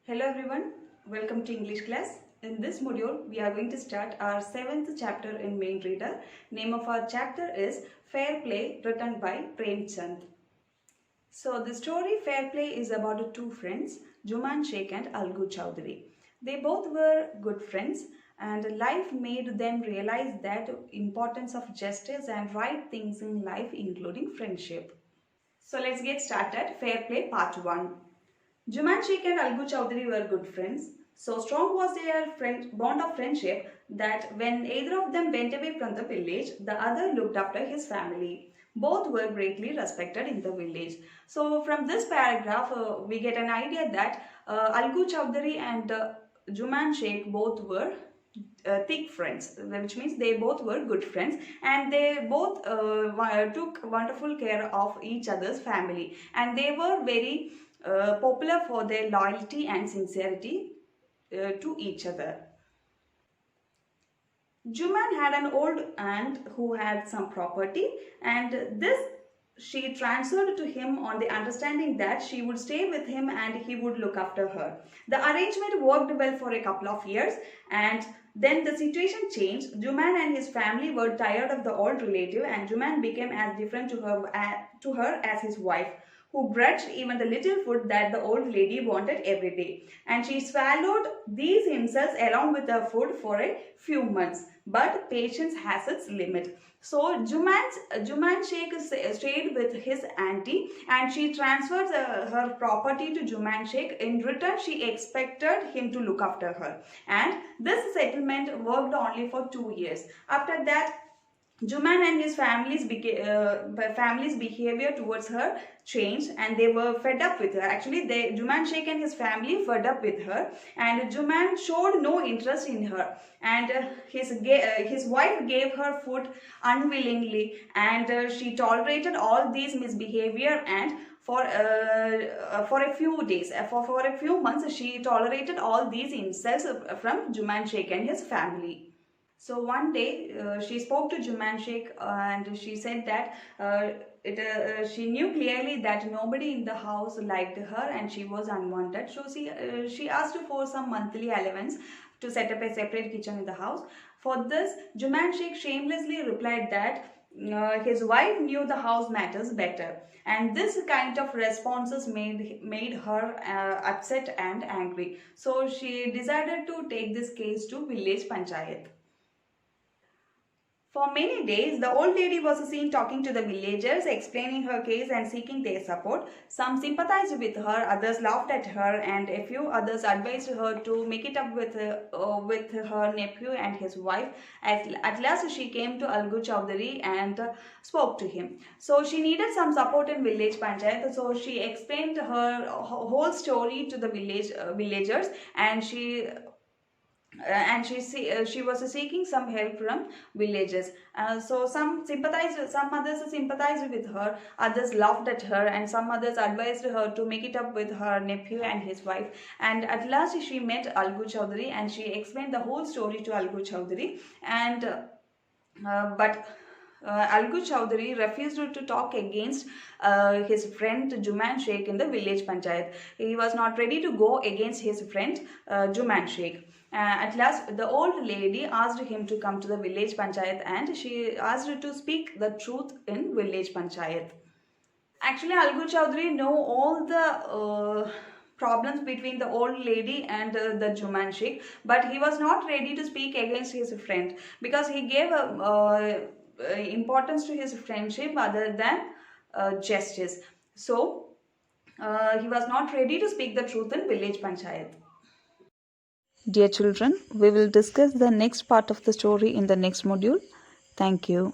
Hello everyone, welcome to English class. In this module, we are going to start our 7th chapter in Main Reader. Name of our chapter is Fair Play, written by Prem Chand. So the story Fair Play is about two friends, Juman Sheikh and Algu Chowdhury. They both were good friends and life made them realize that importance of justice and right things in life including friendship. So let's get started. Fair Play Part 1. Juman Sheikh and Algu Chowdhury were good friends. So strong was their bond of friendship that when either of them went away from the village, the other looked after his family. Both were greatly respected in the village. So from this paragraph, we get an idea that Algu Chowdhury and Juman Sheikh both were thick friends, which means they both were good friends and they both took wonderful care of each other's family, and they were very popular for their loyalty and sincerity to each other. Juman had an old aunt who had some property, and this she transferred to him on the understanding that she would stay with him and he would look after her. The arrangement worked well for a couple of years, and then the situation changed. Juman and his family were tired of the old relative, and Juman became as different to her as his wife, who grudged even the little food that the old lady wanted every day. And she swallowed these insults along with her food for a few months. But patience has its limit. So Juman Sheikh stayed with his auntie and she transferred her property to Juman Sheikh. In return, she expected him to look after her. And this settlement worked only for 2 years. After that, Juman and his family's behavior towards her changed, and they were fed up with her. Actually, Juman Sheikh and his family fed up with her, and Juman showed no interest in her. And his wife gave her food unwillingly, and she tolerated all these misbehavior. And for a few days, for a few months, she tolerated all these insults from Juman Sheikh and his family. So one day she spoke to Juman Sheikh and she said that she knew clearly that nobody in the house liked her and she was unwanted. So she asked for some monthly allowance to set up a separate kitchen in the house. For this, Juman Sheikh shamelessly replied that his wife knew the house matters better, and this kind of responses made her upset and angry. So she decided to take this case to village panchayat. For many days, the old lady was seen talking to the villagers, explaining her case and seeking their support. Some sympathized with her, others laughed at her, and a few others advised her to make it up with her nephew and his wife. At last, she came to Algu Chowdhury and spoke to him. So she needed some support in village panchayat. So she explained her whole story to the villagers, and she was seeking some help from villagers. So some others sympathized with her, others laughed at her, and some others advised her to make it up with her nephew and his wife. And at last she met Algu Chowdhury and she explained the whole story to Algu Chowdhury. And but Algu Chowdhury refused to talk against his friend Juman Sheikh in the village panchayat. He was not ready to go against his friend Juman Sheikh. At last, the old lady asked him to come to the village panchayat and she asked to speak the truth in village panchayat. Actually, Algu Chowdhury know all the problems between the old lady and the Juman Sheikh, but he was not ready to speak against his friend because he gave importance to his friendship other than justice. So he was not ready to speak the truth in village panchayat. Dear children, we will discuss the next part of the story in the next module. Thank you.